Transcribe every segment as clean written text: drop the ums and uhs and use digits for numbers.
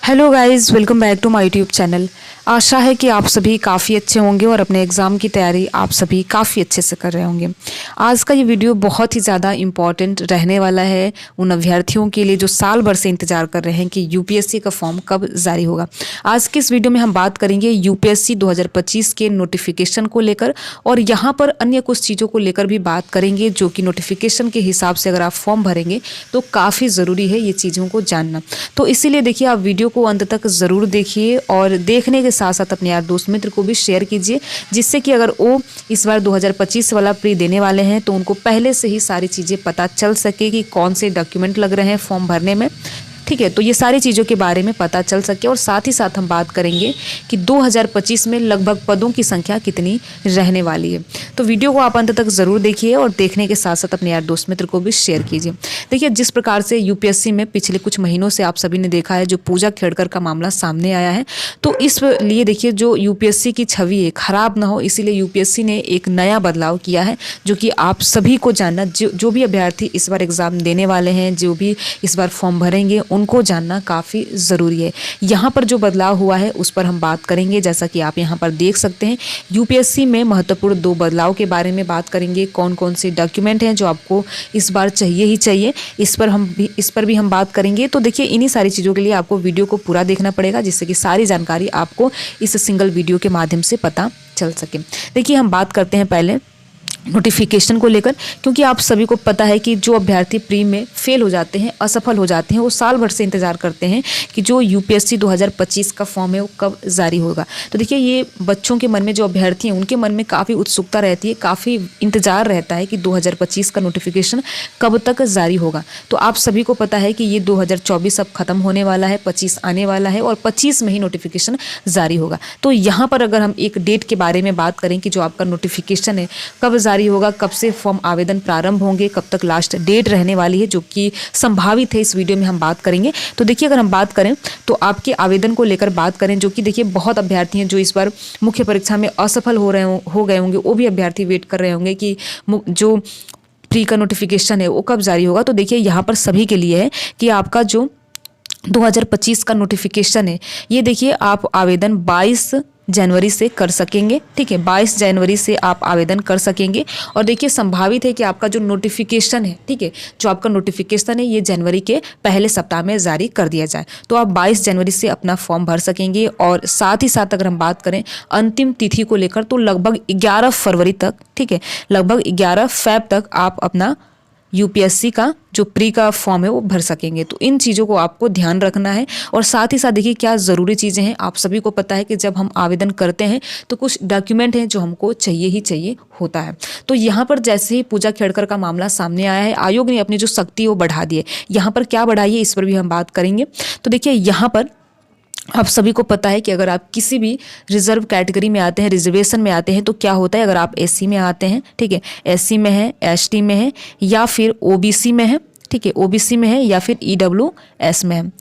Hello guys, welcome back to my YouTube channel. आशा है कि आप सभी काफ़ी अच्छे होंगे और अपने एग्ज़ाम की तैयारी आप सभी काफ़ी अच्छे से कर रहे होंगे। आज का ये वीडियो बहुत ही ज़्यादा इम्पॉर्टेंट रहने वाला है उन अभ्यर्थियों के लिए जो साल भर से इंतजार कर रहे हैं कि यूपीएससी का फॉर्म कब जारी होगा। आज के इस वीडियो में हम बात करेंगे यूपीएससी 2025 के नोटिफिकेशन को लेकर और यहाँ पर अन्य कुछ चीज़ों को लेकर भी बात करेंगे जो कि नोटिफिकेशन के हिसाब से अगर आप फॉर्म भरेंगे तो काफ़ी ज़रूरी है ये चीज़ों को जानना। तो इसीलिए देखिए, आप वीडियो को अंत तक ज़रूर देखिए और देखने के साथ साथ अपने यार दोस्त मित्र को भी शेयर कीजिए, जिससे कि अगर वो इस बार 2025 वाला प्री देने वाले हैं तो उनको पहले से ही सारी चीज़ें पता चल सके कि कौन से डॉक्यूमेंट लग रहे हैं फॉर्म भरने में। ठीक है, तो ये सारी चीज़ों के बारे में पता चल सके और साथ ही साथ हम बात करेंगे कि 2025 में लगभग पदों की संख्या कितनी रहने वाली है। तो वीडियो को आप अंत तक ज़रूर देखिए और देखने के साथ साथ अपने यार दोस्त मित्र को भी शेयर कीजिए। देखिए, जिस प्रकार से यूपीएससी में पिछले कुछ महीनों से आप सभी ने देखा है जो पूजा खेड़कर का मामला सामने आया है, तो इसलिए देखिए जो यूपीएससी की छवि है खराब ना हो, इसीलिए यूपीएससी ने एक नया बदलाव किया है जो कि आप सभी को जानना, जो भी अभ्यर्थी इस बार एग्ज़ाम देने वाले हैं, जो भी इस बार फॉर्म भरेंगे, उनको जानना काफ़ी ज़रूरी है। यहाँ पर जो बदलाव हुआ है उस पर हम बात करेंगे। जैसा कि आप यहाँ पर देख सकते हैं, यूपीएससी में महत्वपूर्ण 2 बदलाव के बारे में बात करेंगे। कौन कौन से डॉक्यूमेंट हैं जो आपको इस बार चाहिए ही चाहिए, इस पर भी हम बात करेंगे। तो देखिए, इन्हीं सारी चीज़ों के लिए आपको वीडियो को पूरा देखना पड़ेगा, जिससे कि सारी जानकारी आपको इस सिंगल वीडियो के माध्यम से पता चल सके। देखिए, हम बात करते हैं पहले नोटिफिकेशन को लेकर, क्योंकि आप सभी को पता है कि जो अभ्यर्थी प्री में फेल हो जाते हैं, असफल हो जाते हैं, वो साल भर से इंतजार करते हैं कि जो यूपीएससी 2025 का फॉर्म है वो कब जारी होगा। तो देखिए, ये बच्चों के मन में, जो अभ्यर्थी हैं उनके मन में काफ़ी उत्सुकता रहती है, काफ़ी इंतजार रहता है कि 2025 का नोटिफिकेशन कब तक जारी होगा। तो आप सभी को पता है कि ये 2024 अब खत्म होने वाला है, 25 आने वाला है और 25 में ही नोटिफिकेशन जारी होगा। तो यहाँ पर अगर हम एक डेट के बारे में बात करें कि जो आपका नोटिफिकेशन है कब जारी होगा, कब से फॉर्म आवेदन प्रारंभ होंगे, कब तक लास्ट डेट रहने वाली है, जो कि संभावित है, इस वीडियो में हम बात करेंगे। तो देखिए, अगर हम बात करें तो आपके आवेदन को लेकर बात करें, जो कि देखिए बहुत अभ्यर्थी हैं जो इस बार मुख्य परीक्षा में असफल हो गए होंगे, वो भी अभ्यर्थी वेट कर रहे होंगे कि जो प्री का नोटिफिकेशन है वो कब जारी होगा। तो देखिए, यहाँ पर सभी के लिए है कि आपका जो 2025 का नोटिफिकेशन है, ये देखिए आप आवेदन 22 जनवरी से कर सकेंगे। ठीक है, 22 जनवरी से आप आवेदन कर सकेंगे और देखिए संभावित है कि आपका जो नोटिफिकेशन है, ठीक है, जो आपका नोटिफिकेशन है ये जनवरी के पहले सप्ताह में जारी कर दिया जाए। तो आप 22 जनवरी से अपना फॉर्म भर सकेंगे और साथ ही साथ अगर हम बात करें अंतिम तिथि को लेकर तो लगभग 11 फरवरी तक, ठीक है, लगभग 11 फरवरी तक आप अपना यूपीएससी का जो प्री का फॉर्म है वो भर सकेंगे। तो इन चीज़ों को आपको ध्यान रखना है और साथ ही साथ देखिए क्या ज़रूरी चीज़ें हैं। आप सभी को पता है कि जब हम आवेदन करते हैं तो कुछ डॉक्यूमेंट हैं जो हमको चाहिए ही चाहिए होता है। तो यहाँ पर जैसे ही पूजा खेड़कर का मामला सामने आया है, आयोग ने अपनी जो सख्ती वो बढ़ा दी है। यहाँ पर क्या बढ़ाई है इस पर भी हम बात करेंगे। तो देखिए, यहाँ पर आप सभी को पता है कि अगर आप किसी भी रिजर्व कैटेगरी में आते हैं, रिजर्वेशन में आते हैं, तो क्या होता है, अगर आप एससी में आते हैं, ठीक है, एससी में है, एसटी में है या फिर ओबीसी में है, ठीक है, ओबीसी में है या फिर ईडब्ल्यूएस में है,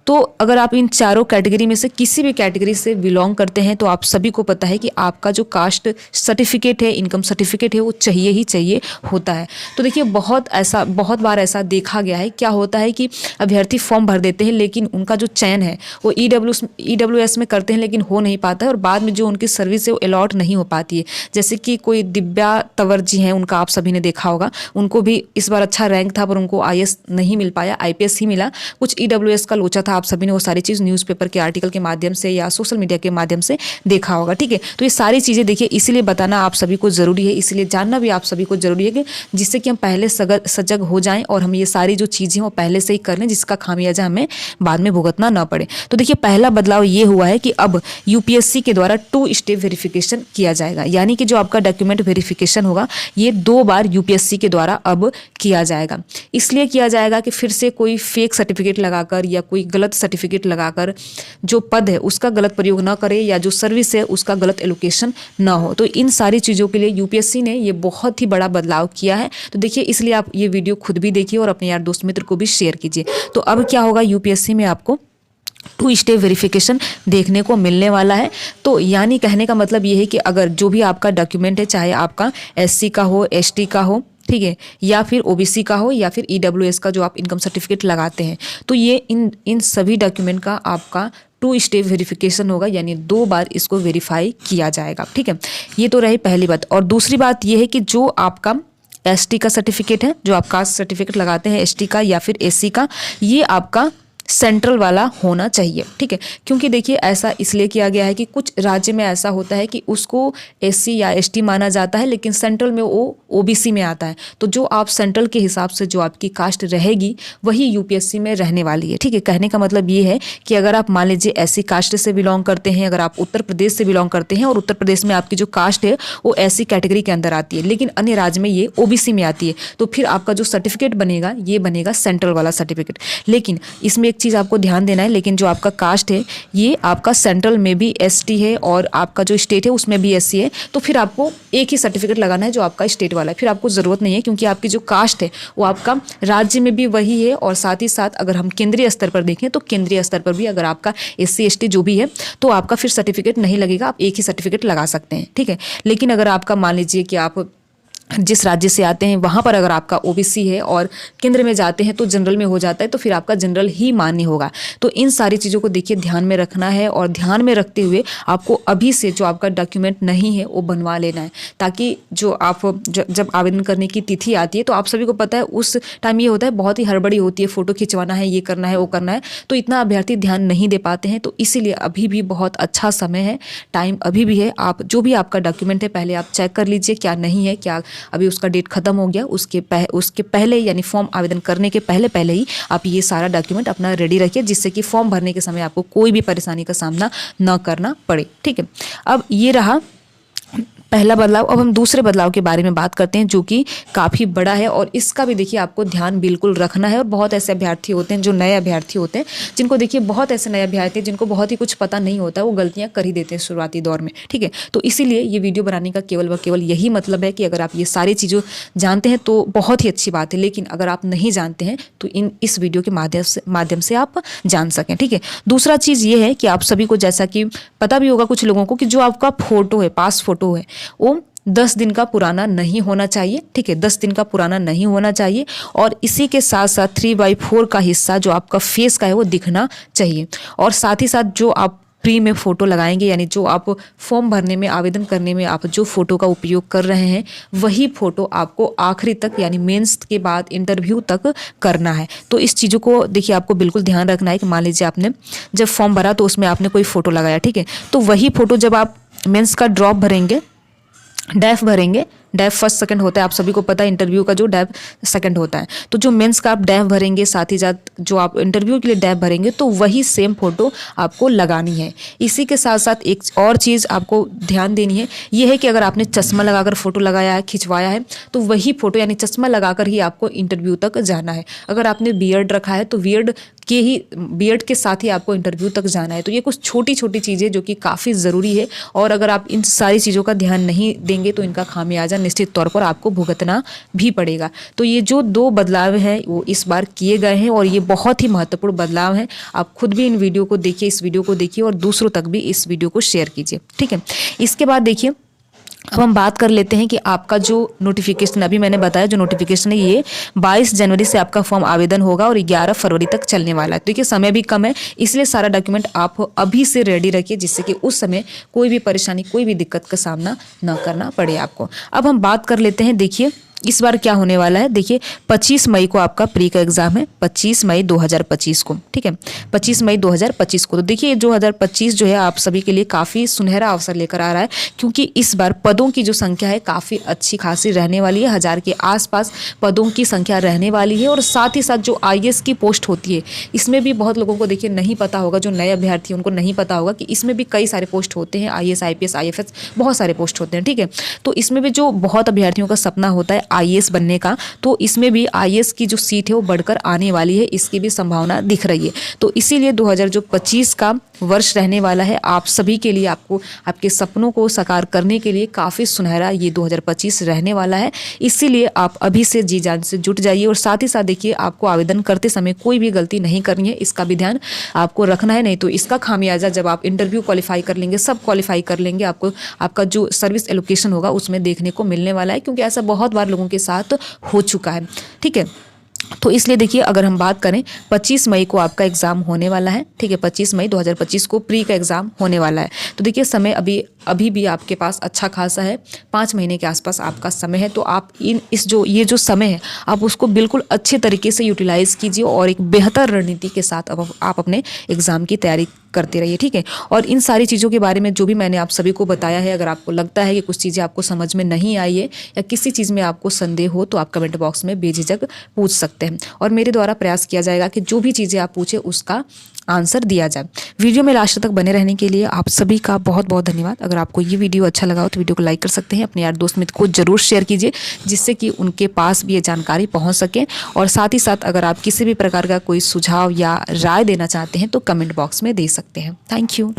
तो अगर आप इन चारों कैटेगरी में से किसी भी कैटेगरी से बिलोंग करते हैं तो आप सभी को पता है कि आपका जो कास्ट सर्टिफिकेट है, इनकम सर्टिफिकेट है, वो चाहिए ही चाहिए होता है। तो देखिए, बहुत बार ऐसा देखा गया है, क्या होता है कि अभ्यर्थी फॉर्म भर देते हैं लेकिन उनका जो चयन है वो ईडब्ल्यूएस में करते हैं लेकिन हो नहीं पाता है और बाद में जो उनकी सर्विस है वो अलॉट नहीं हो पाती है। जैसे कि कोई दिव्या तंवर जी हैं, उनका आप सभी ने देखा होगा, उनको भी इस बार अच्छा रैंक था पर उनको आईएएस नहीं मिल पाया, आईपीएस ही मिला। कुछ ईडब्ल्यूएस का लोचा था, आप सभी ने वो सारी चीज़ न्यूज़पेपर के आर्टिकल के माध्यम से या सोशल मीडिया के माध्यम से देखा होगा। ठीक है, तो ये सारी चीज़ें देखिए इसीलिए बताना आप सभी को ज़रूरी है, इसलिए जानना भी आप सभी को ज़रूरी है कि जिससे कि हम पहले सजग हो जाएं और हम ये सारी जो चीज़ें वो पहले से ही कर लें, जिसका खामियाजा हमें बाद में भुगतना ना पड़े। तो देखिए, पहला बदलाव ये हुआ है कि अब यूपीएससी के द्वारा 2 स्टेप वेरिफिकेशन किया जाएगा, यानी कि जो आपका डॉक्यूमेंट वेरिफिकेशन होगा ये 2 बार यूपीएससी के द्वारा अब किया जाएगा। इसलिए किया जाएगा कि फिर से कोई फेक सर्टिफिकेट लगाकर या कोई गलत सर्टिफिकेट लगाकर जो पद है उसका गलत प्रयोग ना करे या जो सर्विस है उसका गलत एलोकेशन ना हो। तो इन सारी चीज़ों के लिए यूपीएससी ने ये बहुत ही बड़ा बदलाव किया है। तो देखिए, इसलिए आप ये वीडियो खुद भी देखिए और अपने यार दोस्त मित्र को भी शेयर कीजिए। तो अब क्या होगा, यूपीएससी में आपको 2 स्टेप वेरिफिकेशन देखने को मिलने वाला है। तो यानी कहने का मतलब ये है कि अगर जो भी आपका डॉक्यूमेंट है, चाहे आपका एससी का हो, एसटी का हो, ठीक है, या फिर ओबीसी का हो या फिर ईडब्ल्यूएस का जो आप इनकम सर्टिफिकेट लगाते हैं, तो ये इन सभी डॉक्यूमेंट का आपका 2 स्टेप वेरिफिकेशन होगा, यानी 2 बार इसको वेरीफाई किया जाएगा। ठीक है, ये तो रही पहली बात। और दूसरी बात ये है कि जो आपका एसटी का सर्टिफिकेट है, जो आप कास्ट सर्टिफिकेट लगाते हैं एसटी का या फिर एससी का, ये आपका सेंट्रल वाला होना चाहिए। ठीक है, क्योंकि देखिए ऐसा इसलिए किया गया है कि कुछ राज्य में ऐसा होता है कि उसको एससी या एसटी माना जाता है, लेकिन सेंट्रल में वो ओबीसी में आता है। तो जो आप सेंट्रल के हिसाब से जो आपकी कास्ट रहेगी वही यूपीएससी में रहने वाली है। ठीक है, कहने का मतलब ये है कि अगर आप मान लीजिए एससी कास्ट से बिलोंग करते हैं, अगर आप उत्तर प्रदेश से बिलोंग करते हैं और उत्तर प्रदेश में आपकी जो कास्ट है वो एससी कैटेगरी के अंदर आती है, लेकिन अन्य राज्य में ये ओबीसी में आती है, तो फिर आपका जो सर्टिफिकेट बनेगा ये बनेगा सेंट्रल वाला सर्टिफिकेट। लेकिन इसमें चीज़ आपको ध्यान देना है, लेकिन जो आपका कास्ट है ये आपका सेंट्रल में भी एसटी है और आपका जो स्टेट है उसमें भी एससी है, तो फिर आपको एक ही सर्टिफिकेट लगाना है जो आपका स्टेट वाला है। फिर आपको ज़रूरत नहीं है, क्योंकि आपकी जो कास्ट है वो आपका राज्य में भी वही है, और साथ ही साथ अगर हम केंद्रीय स्तर पर देखें तो केंद्रीय स्तर पर भी अगर आपका एससी एसटी जो भी है तो आपका फिर सर्टिफिकेट नहीं लगेगा, आप एक ही सर्टिफिकेट लगा सकते हैं। ठीक है, लेकिन अगर आपका मान लीजिए कि आप जिस राज्य से आते हैं वहाँ पर अगर आपका ओबीसी है और केंद्र में जाते हैं तो जनरल में हो जाता है, तो फिर आपका जनरल ही मान्य होगा। तो इन सारी चीज़ों को देखिए ध्यान में रखना है, और ध्यान में रखते हुए आपको अभी से जो आपका डॉक्यूमेंट नहीं है वो बनवा लेना है, ताकि जो आप जब आवेदन करने की तिथि आती है तो आप सभी को पता है उस टाइम ये होता है, बहुत ही हड़बड़ी होती है, फ़ोटो खिंचवाना है, ये करना है वो करना है, तो इतना अभ्यर्थी ध्यान नहीं दे पाते हैं। तो इसीलिए अभी भी बहुत अच्छा समय है, टाइम अभी भी है। आप जो भी आपका डॉक्यूमेंट है पहले आप चेक कर लीजिए क्या नहीं है, क्या अभी उसका डेट खत्म हो गया, उसके पहले यानी फॉर्म आवेदन करने के पहले ही आप ये सारा डॉक्यूमेंट अपना रेडी रखिए, जिससे कि फॉर्म भरने के समय आपको कोई भी परेशानी का सामना न करना पड़े। ठीक है, अब ये रहा पहला बदलाव। अब हम दूसरे बदलाव के बारे में बात करते हैं जो कि काफ़ी बड़ा है, और इसका भी देखिए आपको ध्यान बिल्कुल रखना है। और बहुत ऐसे अभ्यर्थी होते हैं जो नए अभ्यर्थी होते हैं, जिनको देखिए बहुत ऐसे नए अभ्यर्थी जिनको बहुत ही कुछ पता नहीं होता है, वो गलतियां कर ही देते हैं शुरुआती दौर में। ठीक है, तो इसीलिए ये वीडियो बनाने का केवल व केवल यही मतलब है कि अगर आप ये सारी चीज़ें जानते हैं तो बहुत ही अच्छी बात है, लेकिन अगर आप नहीं जानते हैं तो इस वीडियो के माध्यम से आप जान सकें। ठीक है, दूसरा चीज़ ये है कि आप सभी को जैसा कि पता भी होगा कुछ लोगों को कि जो आपका फोटो है, पास फोटो है, वो 10 दिन का पुराना नहीं होना चाहिए। ठीक है, 10 दिन का पुराना नहीं होना चाहिए, और इसी के साथ साथ 3/4 का हिस्सा जो आपका फेस का है वो दिखना चाहिए। और साथ ही साथ जो आप प्री में फ़ोटो लगाएंगे, यानी जो आप फॉर्म भरने में, आवेदन करने में आप जो फ़ोटो का उपयोग कर रहे हैं वही फ़ोटो आपको आखिरी तक यानी मेंस के बाद इंटरव्यू तक करना है। तो इस चीज़ों को देखिए आपको बिल्कुल ध्यान रखना है कि मान लीजिए आपने जब फॉर्म भरा तो उसमें आपने कोई फ़ोटो लगाया, ठीक है, तो वही फ़ोटो जब आप मेंस का ड्रॉप भरेंगे, डैफ भरेंगे, डैफ फर्स्ट सेकंड होता है, आप सभी को पता है इंटरव्यू का जो डैफ सेकंड होता है, तो जो मेंस का आप डैफ भरेंगे, साथ ही साथ जो आप इंटरव्यू के लिए डैफ भरेंगे, तो वही सेम फोटो आपको लगानी है। इसी के साथ साथ एक और चीज़ आपको ध्यान देनी है, ये है कि अगर आपने चश्मा लगाकर फोटो लगाया है, खिंचवाया है, तो वही फोटो यानी चश्मा लगाकर ही आपको इंटरव्यू तक जाना है। अगर आपने बियर्ड रखा है तो बियर्ड के साथ ही आपको इंटरव्यू तक जाना है। तो ये कुछ छोटी छोटी चीज़ें जो कि काफ़ी ज़रूरी है, और अगर आप इन सारी चीज़ों का ध्यान नहीं देंगे तो इनका खामियाजा निश्चित तौर पर आपको भुगतना भी पड़ेगा। तो ये जो 2 बदलाव हैं वो इस बार किए गए हैं, और ये बहुत ही महत्वपूर्ण बदलाव हैं। आप खुद भी इन वीडियो को देखिए, इस वीडियो को देखिए, और दूसरों तक भी इस वीडियो को शेयर कीजिए। ठीक है, इसके बाद देखिए अब हम बात कर लेते हैं कि आपका जो नोटिफिकेशन अभी मैंने बताया, जो नोटिफिकेशन है ये 22 जनवरी से आपका फॉर्म आवेदन होगा और 11 फरवरी तक चलने वाला है। देखिए समय भी कम है, इसलिए सारा डॉक्यूमेंट आप अभी से रेडी रखिए, जिससे कि उस समय कोई भी परेशानी, कोई भी दिक्कत का सामना ना करना पड़े आपको। अब हम बात कर लेते हैं, देखिए इस बार क्या होने वाला है। देखिए 25 मई को आपका प्री का एग्जाम है, 25 मई 2025 को। ठीक है, 25 मई 2025 को। तो देखिए 2025 जो है आप सभी के लिए काफ़ी सुनहरा अवसर लेकर आ रहा है, क्योंकि इस बार पदों की जो संख्या है काफ़ी अच्छी खासी रहने वाली है। 1000 के आसपास पदों की संख्या रहने वाली है, और साथ ही साथ जो IAS की पोस्ट होती है, इसमें भी बहुत लोगों को देखिए नहीं पता होगा, जो नए अभ्यर्थी उनको नहीं पता होगा कि इसमें भी कई सारे पोस्ट होते हैं, IAS IPS IFS बहुत सारे पोस्ट होते हैं। ठीक है, तो इसमें भी जो बहुत अभ्यर्थियों का सपना होता है IAS बनने का, तो इसमें भी IAS की जो सीट है वो बढ़कर आने वाली है, इसकी भी संभावना दिख रही है। तो इसीलिए 2025 का वर्ष रहने वाला है आप सभी के लिए, आपको आपके सपनों को साकार करने के लिए काफ़ी सुनहरा ये 2025 रहने वाला है। इसीलिए आप अभी से जी जान से जुट जाइए, और साथ ही साथ देखिए आपको आवेदन करते समय कोई भी गलती नहीं करनी है, इसका भी ध्यान आपको रखना है, नहीं तो इसका खामियाजा जब आप इंटरव्यू क्वालिफाई कर लेंगे, सब क्वालिफाई कर लेंगे, आपको आपका जो सर्विस एलोकेशन होगा उसमें देखने को मिलने वाला है। क्योंकि ऐसा बहुत बार लोगों के साथ हो चुका है, ठीक है। तो इसलिए देखिए, अगर हम बात करें 25 मई को आपका एग्ज़ाम होने वाला है, ठीक है। 25 मई 2025 को प्री का एग्ज़ाम होने वाला है। तो देखिए, समय अभी भी आपके पास अच्छा खासा है, 5 महीने के आसपास आपका समय है। तो आप ये जो समय है, आप उसको बिल्कुल अच्छे तरीके से यूटिलाइज़ कीजिए और एक बेहतर रणनीति के साथ अब आप अपने एग्ज़ाम की तैयारी करते रहिए, ठीक है। और इन सारी चीज़ों के बारे में जो भी मैंने आप सभी को बताया है, अगर आपको लगता है कि कुछ चीज़ें आपको समझ में नहीं आई है या किसी चीज़ में आपको संदेह हो, तो आप कमेंट बॉक्स में बेझिझक पूछ सकते हैं और मेरे द्वारा प्रयास किया जाएगा कि जो भी चीज़ें आप पूछे उसका आंसर दिया जाए। वीडियो में लास्ट तक बने रहने के लिए आप सभी का बहुत बहुत धन्यवाद। अगर आपको ये वीडियो अच्छा लगा हो तो वीडियो को लाइक कर सकते हैं, अपने यार दोस्त मित्र को जरूर शेयर कीजिए, जिससे कि उनके पास भी ये जानकारी पहुंच सके। और साथ ही साथ अगर आप किसी भी प्रकार का कोई सुझाव या राय देना चाहते हैं तो कमेंट बॉक्स में दे सकते हैं। Thank you.